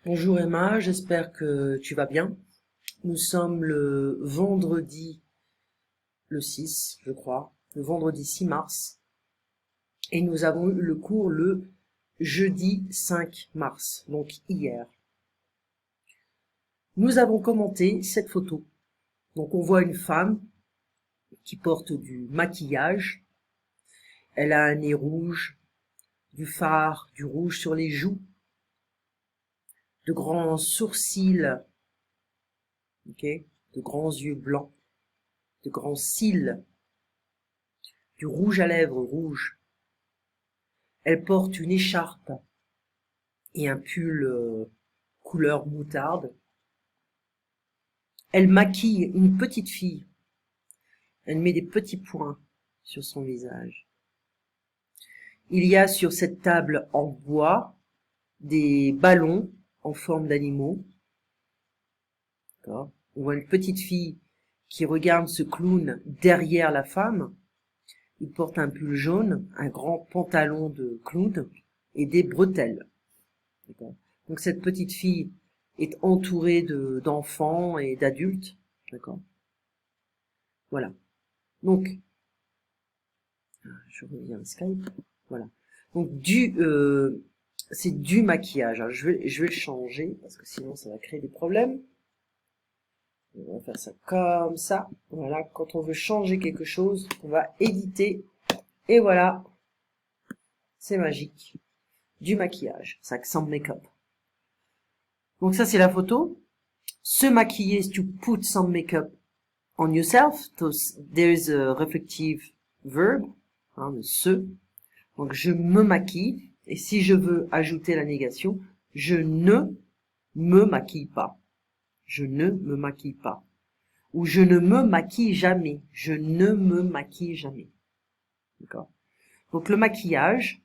Bonjour Emma, j'espère que tu vas bien. Nous sommes le vendredi le 6, je crois, le vendredi 6 mars, et nous avons eu le cours le jeudi 5 mars, donc hier. Nous avons commenté cette photo. Donc on voit une femme qui porte du maquillage, elle a un nez rouge, du fard, du rouge sur les joues, de grands sourcils, ok, de grands yeux blancs, de grands cils, du rouge à lèvres rouge. Elle porte une écharpe et un pull couleur moutarde. Elle maquille une petite fille. Elle met des petits points sur son visage. Il y a sur cette table en bois des ballons en forme d'animaux. On voit une petite fille qui regarde ce clown derrière la femme. Il porte un pull jaune, un grand pantalon de clown et des bretelles. Donc cette petite fille est entourée d'enfants et d'adultes. D'accord. Voilà. Donc, je reviens à Skype. Voilà. Donc c'est du maquillage. Alors, je vais le changer parce que sinon ça va créer des problèmes. On va faire ça comme ça. Voilà. Quand on veut changer quelque chose, on va éditer. Et voilà. C'est magique. Du maquillage. Ça some make-up. Donc ça c'est la photo. Se maquiller, is to put some makeup on yourself. There is a reflective verb, le se. Donc je me maquille, et si je veux ajouter la négation, je ne me maquille pas. Je ne me maquille pas. Ou je ne me maquille jamais. Je ne me maquille jamais. D'accord? Donc le maquillage,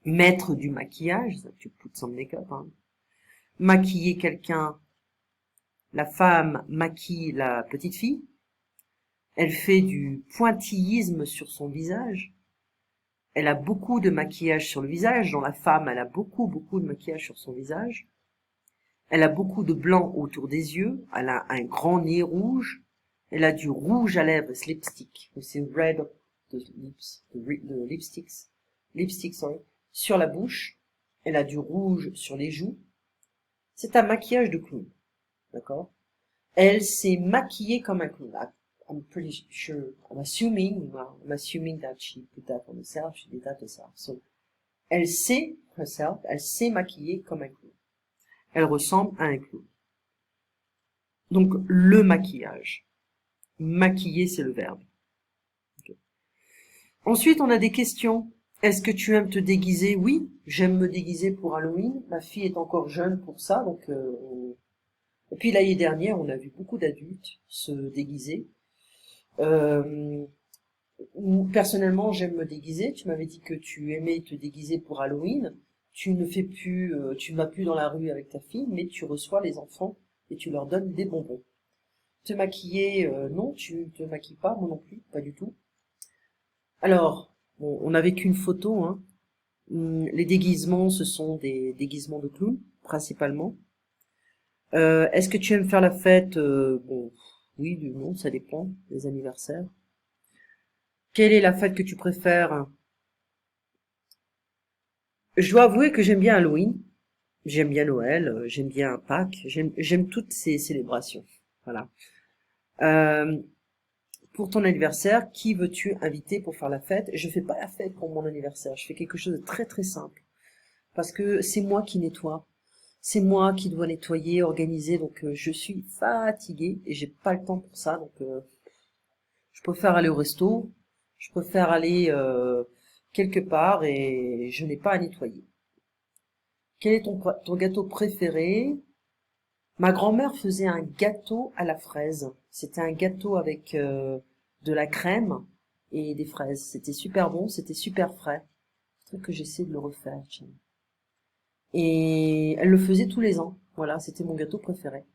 mettre du maquillage, ça tu put some make-up, maquiller quelqu'un. La femme maquille la petite fille. Elle fait du pointillisme sur son visage. Elle a beaucoup de maquillage sur le visage. Dans la femme, elle a beaucoup de maquillage sur son visage. Elle a beaucoup de blanc autour des yeux. Elle a un grand nez rouge. Elle a du rouge à lèvres, c'est lipstick. C'est red de lips, de lipstick, sur la bouche. Elle a du rouge sur les joues. C'est un maquillage de clown. D'accord? Elle s'est maquillée comme un clown. I'm pretty sure, I'm assuming that she put that on herself, she did that herself. So, elle s'est maquillée comme un clown. Elle ressemble à un clown. Donc, le maquillage. Maquiller, c'est le verbe. Okay. Ensuite, on a des questions. Est-ce que tu aimes te déguiser? Oui, j'aime me déguiser pour Halloween. Ma fille est encore jeune pour ça, donc Et puis l'année dernière, on a vu beaucoup d'adultes se déguiser. Personnellement, j'aime me déguiser. Tu m'avais dit que tu aimais te déguiser pour Halloween. Tu ne fais plus, tu ne vas plus dans la rue avec ta fille, mais tu reçois les enfants et tu leur donnes des bonbons. Te maquiller, non, tu te maquilles pas, moi non plus, pas du tout. Alors, bon, on n'avait qu'une photo, Les déguisements, ce sont des déguisements de clowns, principalement. Est-ce que tu aimes faire la fête? Bon, oui, non, ça dépend, des anniversaires. Quelle est la fête que tu préfères? Je dois avouer que j'aime bien Halloween, j'aime bien Noël, j'aime bien Pâques, j'aime toutes ces célébrations. Voilà. Pour ton anniversaire, qui veux-tu inviter pour faire la fête? Je fais pas la fête pour mon anniversaire, je fais quelque chose de très très simple. Parce que c'est moi qui nettoie. C'est moi qui dois nettoyer, organiser, donc je suis fatiguée et j'ai pas le temps pour ça, donc je préfère aller au resto, je préfère aller quelque part et je n'ai pas à nettoyer. Quel est ton gâteau préféré? Ma grand-mère faisait un gâteau à la fraise. C'était un gâteau avec de la crème et des fraises. C'était super bon, c'était super frais. C'est que j'essaie de le refaire, tiens. Et elle le faisait tous les ans. Voilà, c'était mon gâteau préféré.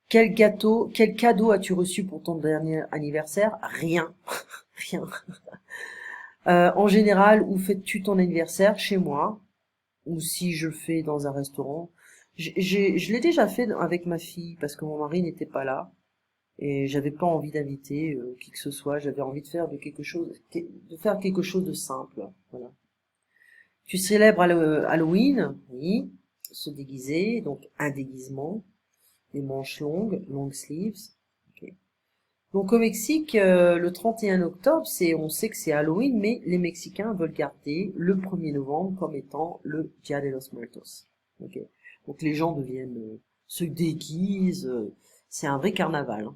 Quel cadeau as-tu reçu pour ton dernier anniversaire? Rien. Rien. En général, où fais-tu ton anniversaire? Chez moi. ou si je le fais dans un restaurant. Je l'ai déjà fait avec ma fille parce que mon mari n'était pas là et j'avais pas envie d'inviter qui que ce soit. J'avais envie de faire quelque chose de simple. Voilà. Tu célèbres Halloween, oui, se déguiser, donc un déguisement, les manches longues, long sleeves. Ok. Donc au Mexique, le 31 octobre, on sait que c'est Halloween, mais les Mexicains veulent garder le 1er novembre comme étant le Dia de los Muertos. Ok. Donc les gens se déguisent, c'est un vrai carnaval.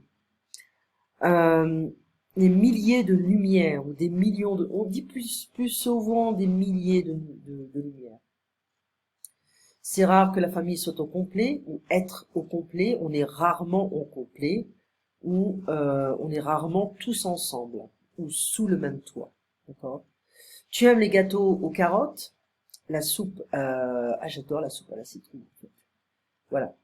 Des milliers de lumières ou des millions on dit plus souvent des milliers de lumières. C'est rare que la famille soit au complet ou être au complet. On est rarement au complet ou on est rarement tous ensemble ou sous le même toit. D'accord. Tu aimes les gâteaux aux carottes, la soupe. J'adore la soupe à la citrouille. En fait. Voilà.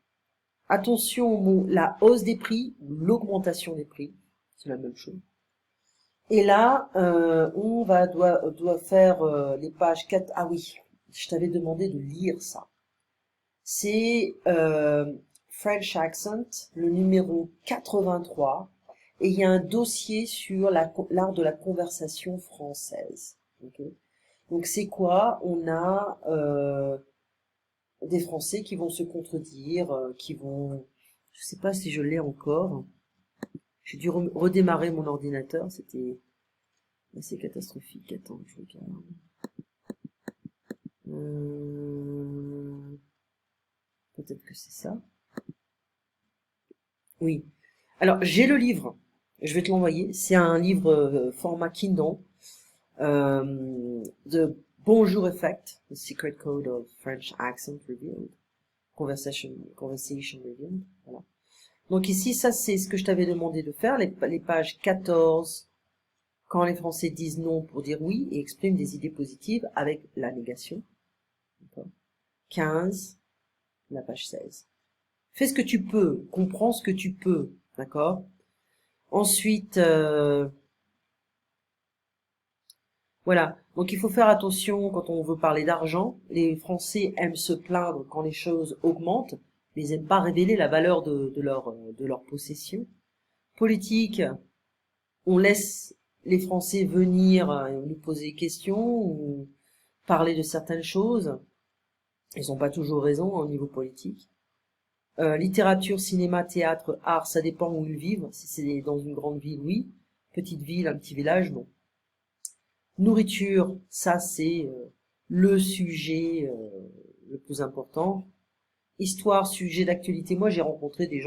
Attention au mot la hausse des prix ou l'augmentation des prix. C'est la même chose. Et là, on doit faire les pages 4. Ah oui, je t'avais demandé de lire ça. C'est French Accent, le numéro 83, et il y a un dossier sur l'art de la conversation française. Okay. Donc c'est quoi? On a des Français qui vont se contredire, je sais pas si je l'ai encore. J'ai dû redémarrer mon ordinateur, c'était assez catastrophique. Attends, je regarde. Peut-être que c'est ça. Oui. Alors, j'ai le livre. Je vais te l'envoyer. C'est un livre format Kindle. The Bonjour Effect, The Secret Code of French Accent Revealed. Conversation Revealed. Voilà. Donc ici, ça c'est ce que je t'avais demandé de faire. Les pages 14, quand les Français disent non pour dire oui et expriment des idées positives avec la négation. 15, la page 16. Fais ce que tu peux, comprends ce que tu peux, d'accord? Ensuite, voilà. Donc il faut faire attention quand on veut parler d'argent. Les Français aiment se plaindre quand les choses augmentent, mais ils n'aiment pas révéler la valeur de leur possession. Politique, on laisse les Français venir nous poser des questions ou parler de certaines choses. Ils n'ont pas toujours raison au niveau politique. Littérature, cinéma, théâtre, art, ça dépend où ils vivent. Si c'est dans une grande ville, oui. Petite ville, un petit village, non. Nourriture, ça c'est le sujet le plus important. Histoire, sujet d'actualité. Moi, j'ai rencontré des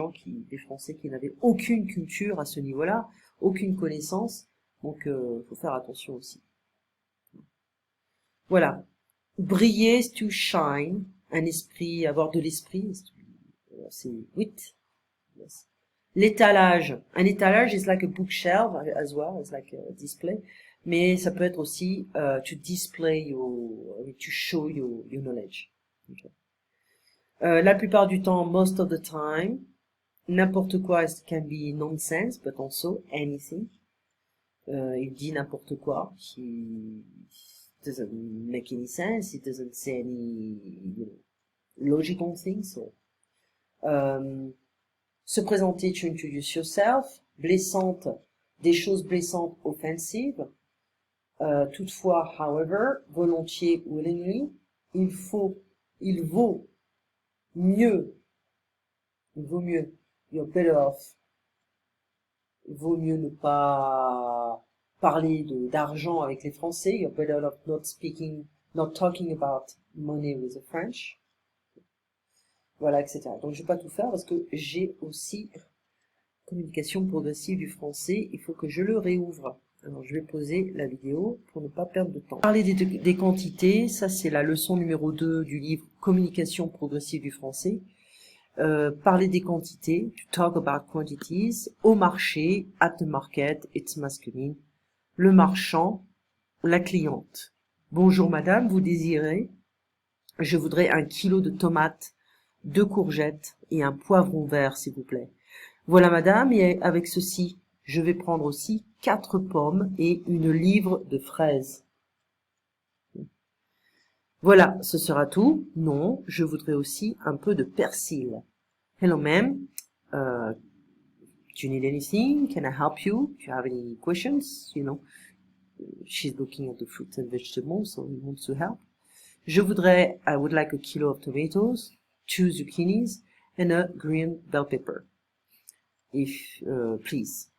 Français qui n'avaient aucune culture à ce niveau-là, aucune connaissance. Donc, faut faire attention aussi. Voilà. Briller, to shine. Un esprit, avoir de l'esprit. C'est wit. Yes. L'étalage. Un étalage is like a bookshelf as well, it's like a display. Mais ça peut être aussi to display to show your knowledge. Okay. La plupart du temps, most of the time, n'importe quoi can be nonsense, but also anything. Il dit n'importe quoi. He doesn't make any sense. He doesn't say any logical things. So. Se présenter, to introduce yourself. Blessante, des choses blessantes, offensive. Toutefois, however, volontiers, willingly. Il vaut mieux. You're better off. Il vaut mieux ne pas parler d'argent avec les Français. You're better off not talking about money with the French. Voilà, etc. Donc, je vais pas tout faire parce que j'ai aussi communication progressive du français. Il faut que je le réouvre. Alors, je vais poser la vidéo pour ne pas perdre de temps. Parler des quantités, ça c'est la leçon numéro 2 du livre Communication progressive du français. Parler des quantités, to talk about quantities, au marché, at the market, it's masculine, le marchand, la cliente. Bonjour madame, vous désirez? Je voudrais 1 kilo de tomates, 2 courgettes et un poivron vert s'il vous plaît. Voilà madame, et avec ceci, je vais prendre aussi 4 pommes et 1 livre de fraises. Voilà, ce sera tout. Non, je voudrais aussi un peu de persil. Hello, ma'am. Do you need anything? Can I help you? Do you have any questions? You know, she's looking at the fruits and vegetables, so he wants to help. I would like a kilo of tomatoes, 2 zucchinis, and a green bell pepper. If, please.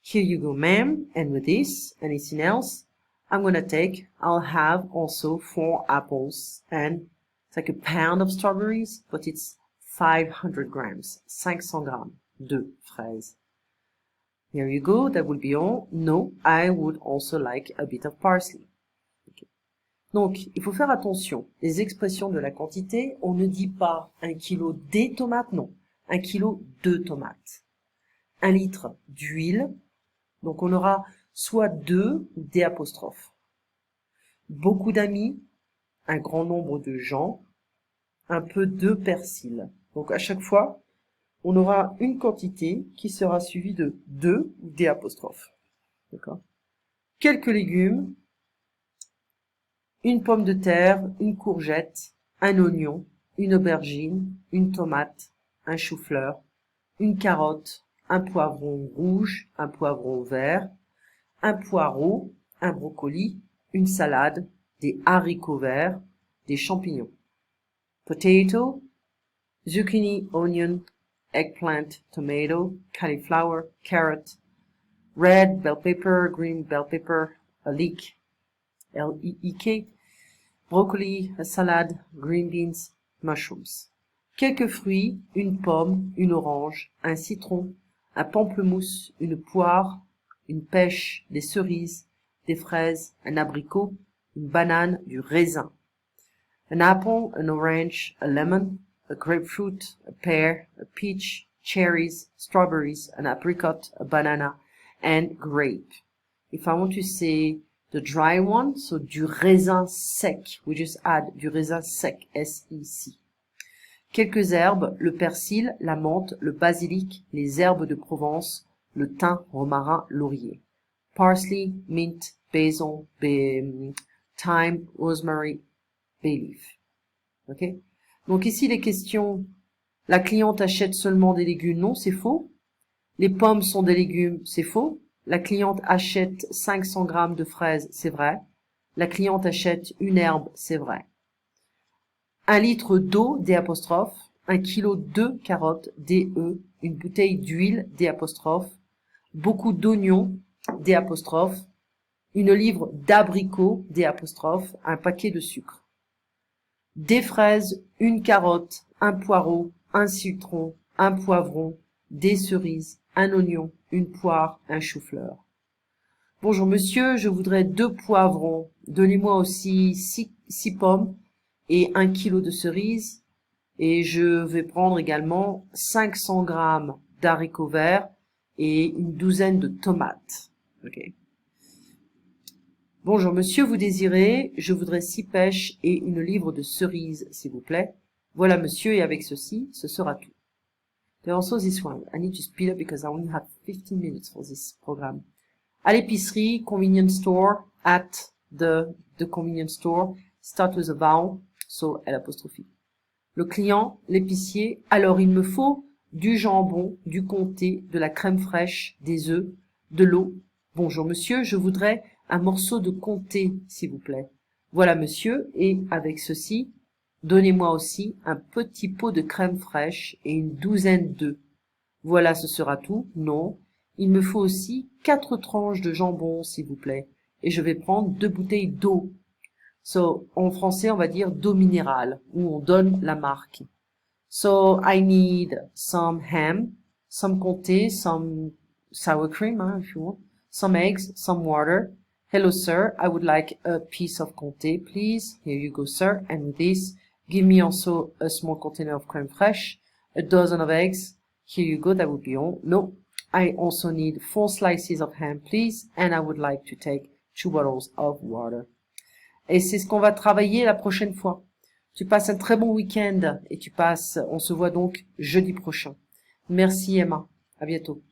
Here you go, ma'am. And with this, anything else? I'll have also 4 apples and it's like a pound of strawberries, but it's 500 grams, 500 grammes de fraises. Here you go, that will be all. No, I would also like a bit of parsley. Okay. Donc, il faut faire attention. Les expressions de la quantité, on ne dit pas 1 kilo des tomates, non. 1 kilo de tomates. 1 litre d'huile. Donc, on aura soit 2 ou des apostrophes. Beaucoup d'amis, un grand nombre de gens, un peu de persil. Donc, à chaque fois, on aura une quantité qui sera suivie de 2 ou des apostrophes. D'accord? Quelques légumes, une pomme de terre, une courgette, un oignon, une aubergine, une tomate, un chou-fleur, une carotte, un poivron rouge, un poivron vert, un poireau, un brocoli, une salade, des haricots verts, des champignons. Potato, zucchini, onion, eggplant, tomato, cauliflower, carrot, red bell pepper, green bell pepper, a leek, L-E-E-K, brocoli, a salade, green beans, mushrooms. Quelques fruits, une pomme, une orange, un citron, un pamplemousse, une poire, une pêche, des cerises, des fraises, un abricot, une banane, du raisin. An apple, an orange, a lemon, a grapefruit, a pear, a peach, cherries, strawberries, an apricot, a banana, and grape. If I want to say the dry one, so du raisin sec, we just add du raisin sec, S-E-C. Quelques herbes, le persil, la menthe, le basilic, les herbes de Provence, le thym, romarin, laurier. Parsley, mint, basil, thyme, rosemary, bay leaf. Ok? Donc ici les questions, la cliente achète seulement des légumes, non, c'est faux. Les pommes sont des légumes, c'est faux. La cliente achète 500 grammes de fraises, c'est vrai. La cliente achète une herbe, c'est vrai. 1 litre d'eau, D', 1 kilo de carottes, D-E, une bouteille d'huile, D', beaucoup d'oignons, D', une livre d'abricots, D', un paquet de sucre. Des fraises, une carotte, un poireau, un citron, un poivron, des cerises, un oignon, une poire, un chou-fleur. Bonjour monsieur, je voudrais 2 poivrons. Donnez-moi aussi 6 pommes et 1 kilo de cerises. Et je vais prendre également 500 grammes d'haricots verts et une douzaine de tomates. Okay. Bonjour monsieur, vous désirez? Je voudrais 6 pêches et une livre de cerises, s'il vous plaît. Voilà monsieur, et avec ceci, ce sera tout. There's also this one. I need to speed up because I only have 15 minutes for this program. À l'épicerie, convenience store, at the convenience store, start with a vowel, so l'apostrophe. Le client, l'épicier, alors il me faut du jambon, du comté, de la crème fraîche, des œufs, de l'eau. Bonjour monsieur, je voudrais un morceau de comté, s'il vous plaît. Voilà monsieur, et avec ceci, donnez-moi aussi un petit pot de crème fraîche et une douzaine d'œufs. Voilà, ce sera tout? Non. Il me faut aussi 4 tranches de jambon, s'il vous plaît. Et je vais prendre 2 bouteilles d'eau. So, en français, on va dire d'eau minérale, où on donne la marque. So, I need some ham, some comté, some sour cream, if you want, some eggs, some water. Hello, sir. I would like a piece of comté, please. Here you go, sir. And with this, give me also a small container of crème fraîche, a dozen of eggs. Here you go. That would be all. No. I also need 4 slices of ham, please. And I would like to take 2 bottles of water. Et c'est ce qu'on va travailler la prochaine fois. Tu passes un très bon week-end et on se voit donc jeudi prochain. Merci Emma. À bientôt.